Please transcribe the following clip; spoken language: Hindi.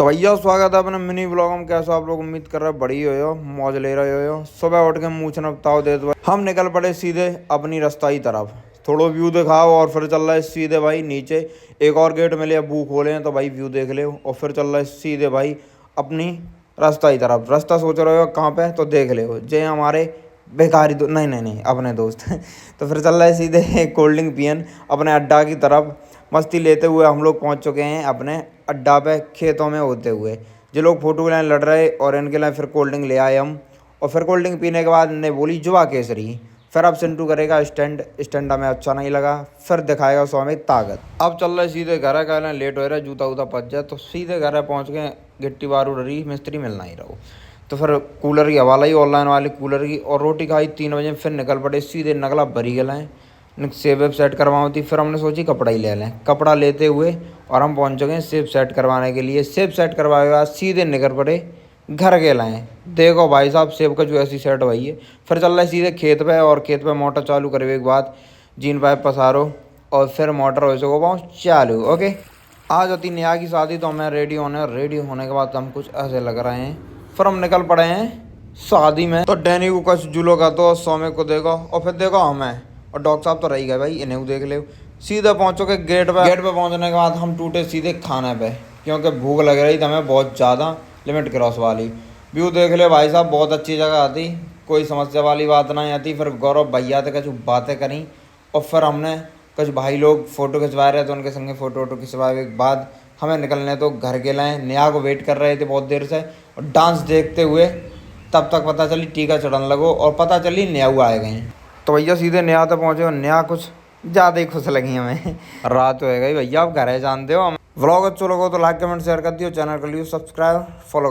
तो भैया स्वागत है अपने मिनी ब्लॉग में। कैसा आप लोग उम्मीद कर रहे हो बड़ी हो मौज ले रहे हो। सुबह उठ के मुँह छनपताओ दे दो, हम निकल पड़े सीधे अपनी रास्ता की तरफ। थोड़ो व्यू दिखाओ और फिर चल रहा है सीधे भाई नीचे। एक और गेट मिले अबू खोले हैं तो भाई व्यू देख ले, और फिर चल रहा है सीधे भाई अपनी रास्ता की तरफ। रास्ता सोच रहे हो कहाँ पे, तो देख ले जे हमारे बेकारी नहीं नहीं नहीं अपने दोस्त तो फिर चल रहा है सीधे कोल्ड ड्रिंक पियन अपने अड्डा की तरफ। मस्ती लेते हुए हम लोग पहुंच चुके हैं अपने अड्डा पे, खेतों में होते हुए। जो लोग फोटो के लिए लड़ रहे और इनके लिए फिर कोल्ड ड्रिंक ले आए हम। और फिर कोल्ड ड्रिंक पीने के बाद ने बोली जुआ केसरी। फिर अब सिंटू करेगा स्टैंड हमें अच्छा नहीं लगा, फिर दिखाएगा स्वामी ताकत। अब चल रहे सीधे घर है, कह रहे हैं लेट हो रहा है, जूता वूता पच जाए। तो सीधे घर है पहुँच गए, गिट्टी बारू रही, मिस्त्री मिलना ही रहो। तो फिर कूलर की हवा लाई, ऑनलाइन वाली कूलर की, और रोटी खाई 3 बजे। फिर निकल पड़े सीधे नगला भरी गए सेब वेब सेट करवाओ थी। फिर हमने सोची कपड़ा ही ले लें। कपड़ा लेते हुए और हम पहुंच गए सेब सेट करवाने के लिए। सेब सेट करवाए बाद सीधे निकल पड़े घर के लाएँ। देखो भाई साहब सेब का जो ऐसी सेट भाई है। फिर चल रहा है सीधे खेत पे, और खेत पे मोटर चालू करने के बाद जीन पाइप पसारो और फिर मोटर हो सको पाऊँ चालू। ओके, आज होती नेहा की शादी तो हमें रेडी होने के बाद हम कुछ ऐसे लग रहे हैं। फिर हम निकल पड़े हैं शादी में। तो डैनी को कुछ जुलो का तो सौम्य को देखो, और फिर देखो हमें, और डॉक्टर साहब तो रह गए भाई, इन्हें देख ले। सीधे पहुंचो के गेट पे पहुंचने के बाद हम टूटे सीधे खाने पे, क्योंकि भूख लग रही थी हमें बहुत ज़्यादा, लिमिट क्रॉस वाली। व्यू देख ले भाई साहब, बहुत अच्छी जगह आती, कोई समस्या वाली बात नहीं आती। फिर गौरव भैया से कुछ बातें करी, और फिर हमने कुछ भाई लोग फ़ोटो खिंचवा रहे थे, उनके संगे फ़ोटो वोटो खिंचवाए के बाद हमें निकलने तो घर के लाए। नेहा को वेट कर रहे थे बहुत देर से, और डांस देखते हुए तब तक पता चली टीका चढ़ने लगो, और पता चली नेहा आए गए। तो भैया सीधे नेहा तक पहुँचे, और नेहा कुछ ज़्यादा ही खुश लगी हमें रात हो गई भैया, अब घर है जानते हो। हम व्लॉग अच्छा लगा तो लाइक कमेंट शेयर कर दियो, चैनल कर लियो सब्सक्राइब, फॉलो कर लियो।